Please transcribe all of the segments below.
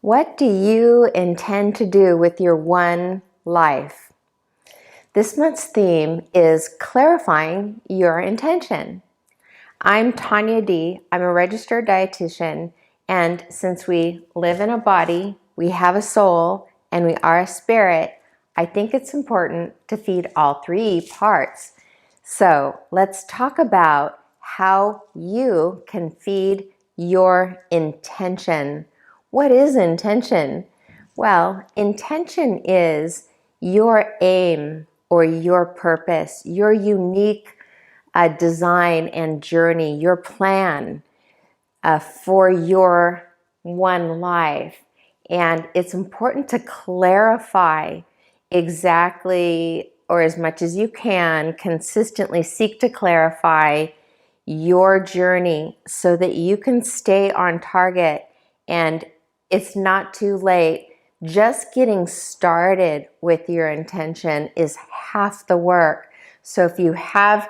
What do you intend to do with your one life? This month's theme is clarifying your intention. I'm Tonyah Dee. I'm a registered dietitian, and since we live in a body, we have a soul, and we are a spirit, I think it's important to feed all three parts. So let's talk about how you can feed your intention. What is intention? Well, intention is your aim or your purpose, your unique design and journey, your plan for your one life. And it's important to clarify exactly, or as much as you can, consistently seek to clarify your journey so that you can stay on target and it's not too late. Just getting started with your intention is half the work. So if you have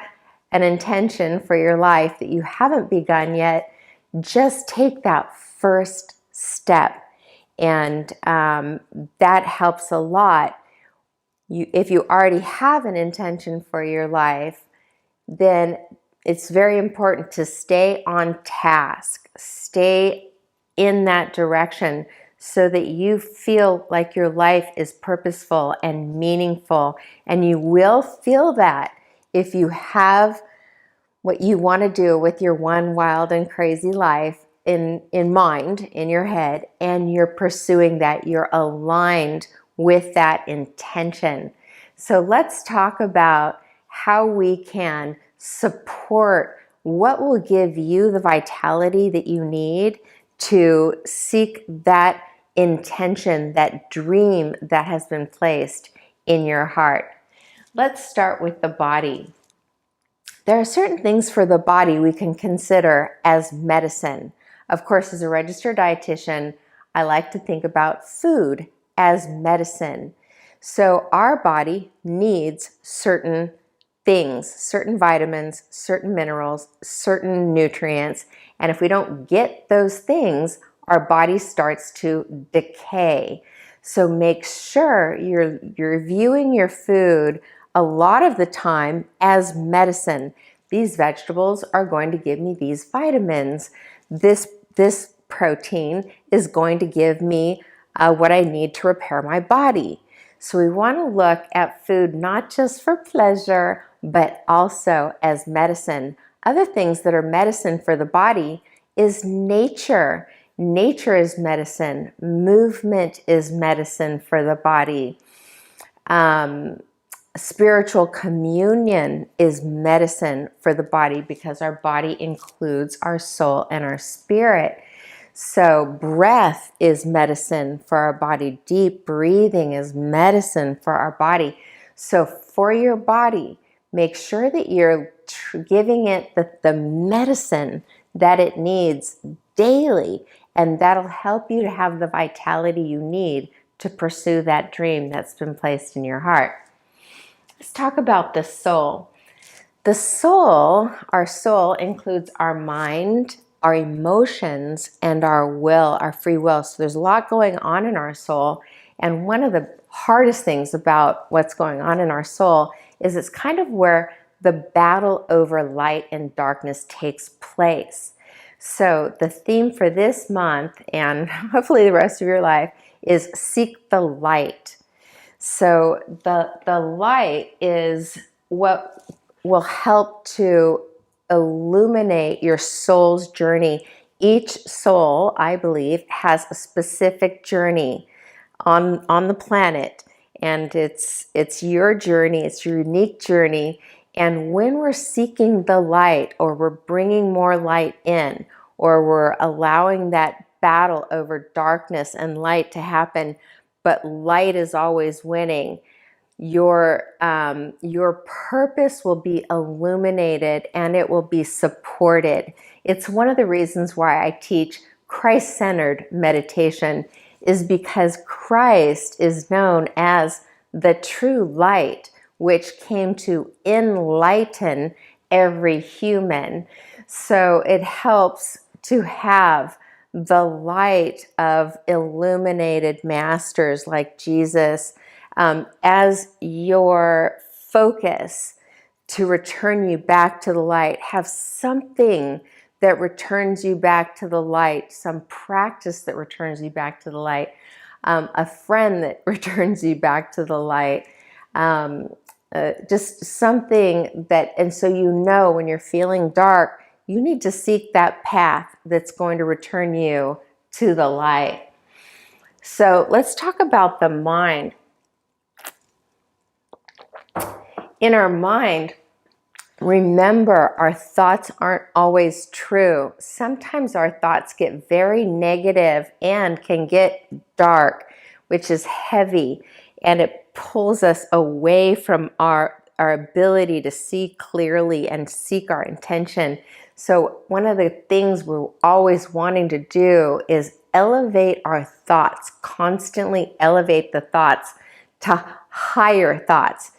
an intention for your life that you haven't begun yet, just take that first step. And that helps a lot. If you already have an intention for your life, then it's very important to stay on task, stay in that direction so that you feel like your life is purposeful and meaningful. And you will feel that if you have what you want to do with your one wild and crazy life in mind, in your head, and you're pursuing that, you're aligned with that intention. So let's talk about how we can support what will give you the vitality that you need to seek that intention, that dream that has been placed in your heart. Let's start with the body. There are certain things for the body we can consider as medicine. Of course, as a registered dietitian, I like to think about food as medicine. So our body needs certain things, certain vitamins, certain minerals, certain nutrients. And if we don't get those things, our body starts to decay. So make sure you're viewing your food a lot of the time as medicine. These vegetables are going to give me these vitamins. This protein is going to give me what I need to repair my body. So we want to look at food not just for pleasure, but also as medicine. Other things that are medicine for the body is nature. Nature is medicine. Movement is medicine for the body. Spiritual communion is medicine for the body because our body includes our soul and our spirit. So breath is medicine for our body. Deep breathing is medicine for our body. So for your body, make sure that you're giving it the medicine that it needs daily, and that'll help you to have the vitality you need to pursue that dream that's been placed in your heart. Let's talk about the soul. The soul, our soul, includes our mind, our emotions, and our will, our free will. So there's a lot going on in our soul. And one of the hardest things about what's going on in our soul is it's kind of where the battle over light and darkness takes place. So the theme for this month, and hopefully the rest of your life, is seek the light. So the light is what will help to illuminate your soul's journey. Each soul, I believe, has a specific journey on the planet, and it's your journey, it's your unique journey. And when we're seeking the light, or we're bringing more light in, or we're allowing that battle over darkness and light to happen, but light is always winning, your purpose will be illuminated and it will be supported. It's one of the reasons why I teach Christ-centered meditation, is because Christ is known as the true light, which came to enlighten every human. So it helps to have the light of illuminated masters like Jesus as your focus to return you back to the light. Have something that returns you back to the light, some practice that returns you back to the light, a friend that returns you back to the light, just something that, and so you know when you're feeling dark, you need to seek that path that's going to return you to the light. So let's talk about the mind. In our mind, remember, our thoughts aren't always true. Sometimes our thoughts get very negative and can get dark, which is heavy, and it pulls us away from our ability to see clearly and seek our intention. So one of the things we're always wanting to do is elevate our thoughts, constantly elevate the thoughts to higher thoughts.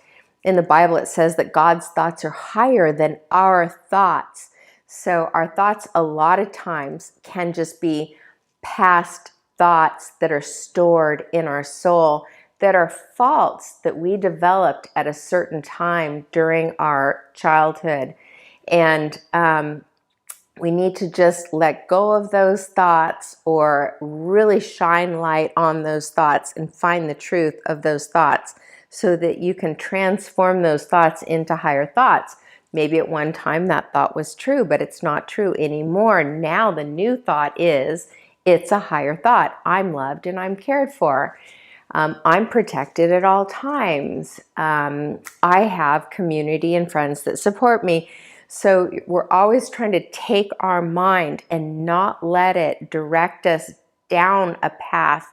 In the Bible, it says that God's thoughts are higher than our thoughts. So our thoughts a lot of times can just be past thoughts that are stored in our soul, that are faults that we developed at a certain time during our childhood. And we need to just let go of those thoughts, or really shine light on those thoughts and find the truth of those thoughts, so that you can transform those thoughts into higher thoughts. Maybe at one time that thought was true, but it's not true anymore. Now the new thought is, it's a higher thought. I'm loved and I'm cared for. I'm protected at all times. I have community and friends that support me. So we're always trying to take our mind and not let it direct us down a path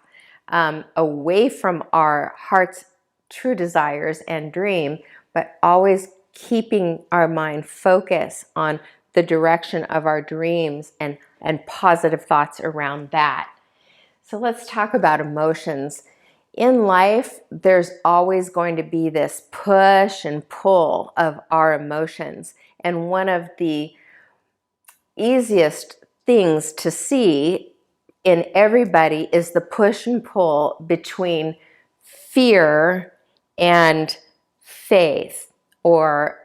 away from our heart's true desires and dream, but always keeping our mind focused on the direction of our dreams and positive thoughts around that. So let's talk about emotions. In life, there's always going to be this push and pull of our emotions. And one of the easiest things to see in everybody is the push and pull between fear and faith, or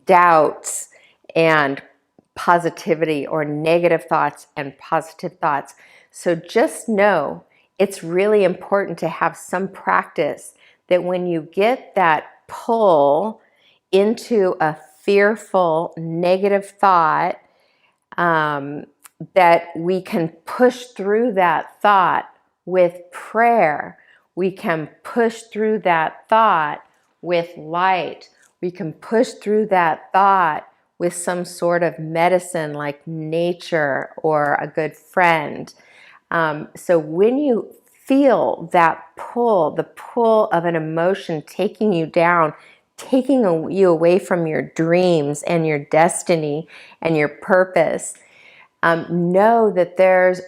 doubts and positivity, or negative thoughts and positive thoughts. So just know it's really important to have some practice, that when you get that pull into a fearful, negative thought, that we can push through that thought with prayer. We can push through that thought with light. We can push through that thought with some sort of medicine like nature or a good friend. So when you feel that pull, the pull of an emotion taking you down, taking you away from your dreams and your destiny and your purpose, know that there's,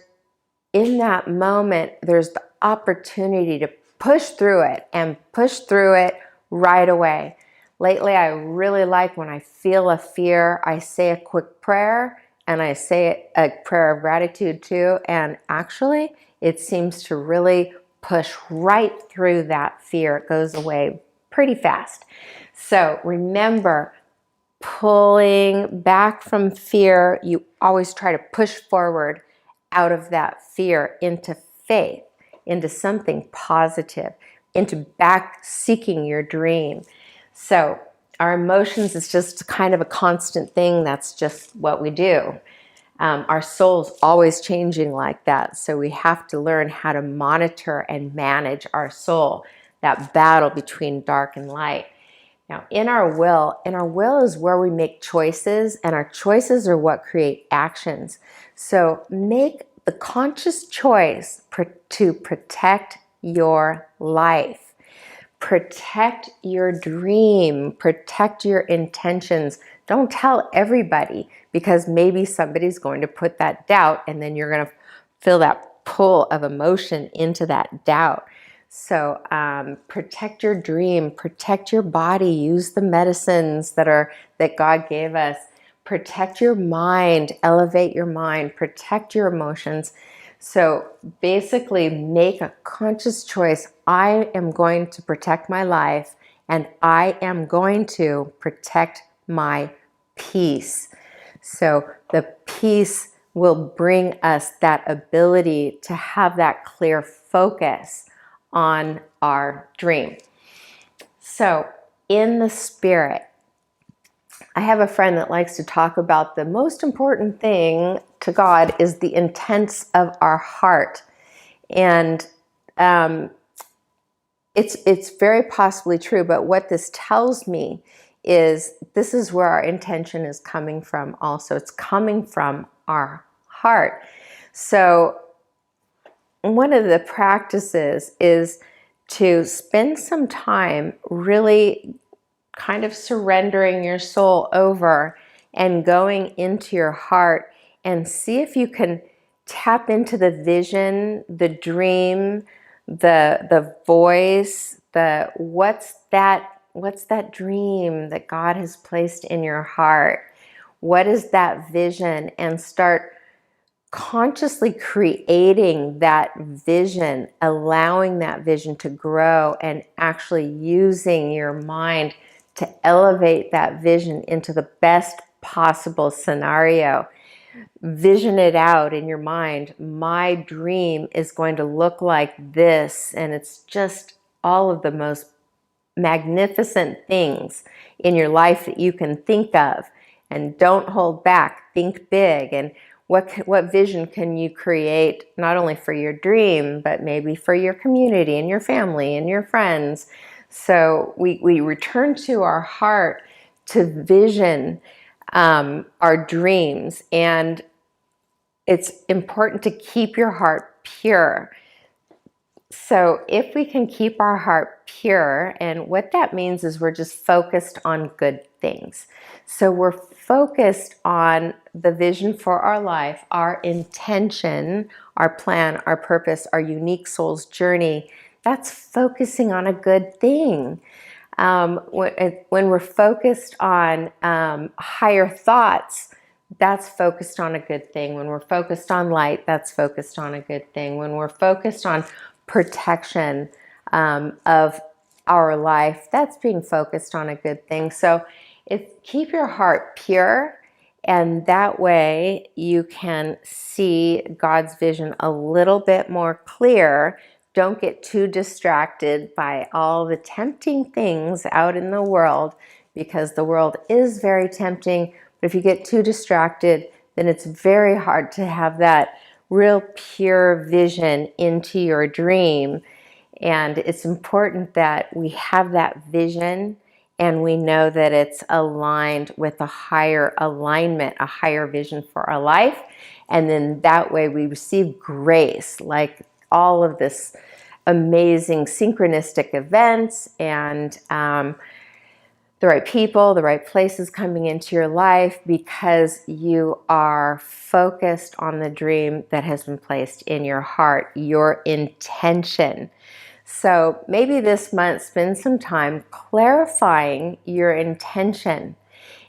in that moment, there's the opportunity to push through it, and push through it right away. Lately, I really like, when I feel a fear, I say a quick prayer, and I say a prayer of gratitude too, and actually it seems to really push right through that fear. It goes away pretty fast. So remember, pulling back from fear, you always try to push forward out of that fear into faith, into something positive, into back seeking your dream. So our emotions is just kind of a constant thing. That's just what we do. Our soul's always changing like that. So we have to learn how to monitor and manage our soul, that battle between dark and light. Now, in our will is where we make choices, and our choices are what create actions. So make the conscious choice to protect your life. Protect your dream, protect your intentions. Don't tell everybody, because maybe somebody's going to put that doubt, and then you're going to feel that pull of emotion into that doubt. So protect your dream, protect your body, use the medicines that God gave us. protect your mind, elevate your mind, protect your emotions. So basically make a conscious choice. I am going to protect my life, and I am going to protect my peace. So the peace will bring us that ability to have that clear focus on our dream. So in the spirit, I have a friend that likes to talk about the most important thing to God is the intents of our heart. And it's very possibly true, but what this tells me is this is where our intention is coming from also. It's coming from our heart. So one of the practices is to spend some time really kind of surrendering your soul over and going into your heart and see if you can tap into the vision, the dream, the voice, what's that dream that God has placed in your heart? What is that vision? And start consciously creating that vision, allowing that vision to grow, and actually using your mind to elevate that vision into the best possible scenario. Vision it out in your mind. My dream is going to look like this, and it's just all of the most magnificent things in your life that you can think of. And don't hold back. Think big. And what vision can you create, not only for your dream, but maybe for your community and your family and your friends? So we return to our heart to vision our dreams. And it's important to keep your heart pure. So if we can keep our heart pure, and what that means is we're just focused on good things. So we're focused on the vision for our life, our intention, our plan, our purpose, our unique soul's journey. That's focusing on a good thing. When we're focused on higher thoughts, that's focused on a good thing. When we're focused on light, that's focused on a good thing. When we're focused on protection of our life, that's being focused on a good thing. So keep your heart pure, and that way you can see God's vision a little bit more clear. Don't get too distracted by all the tempting things out in the world, because the world is very tempting. But if you get too distracted, then it's very hard to have that real pure vision into your dream. And it's important that we have that vision and we know that it's aligned with a higher alignment, a higher vision for our life. And then that way we receive grace, like all of this amazing synchronistic events and the right people, the right places coming into your life, because you are focused on the dream that has been placed in your heart, your intention. So maybe this month, spend some time clarifying your intention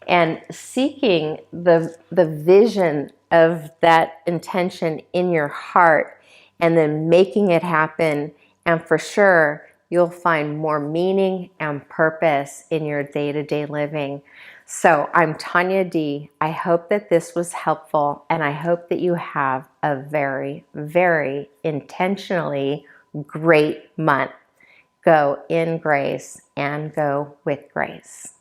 and seeking the vision of that intention in your heart, and then making it happen. And for sure, you'll find more meaning and purpose in your day-to-day living. So I'm Tonyah Dee. I hope that this was helpful, and I hope that you have a very, very intentionally great month. Go in grace and go with grace.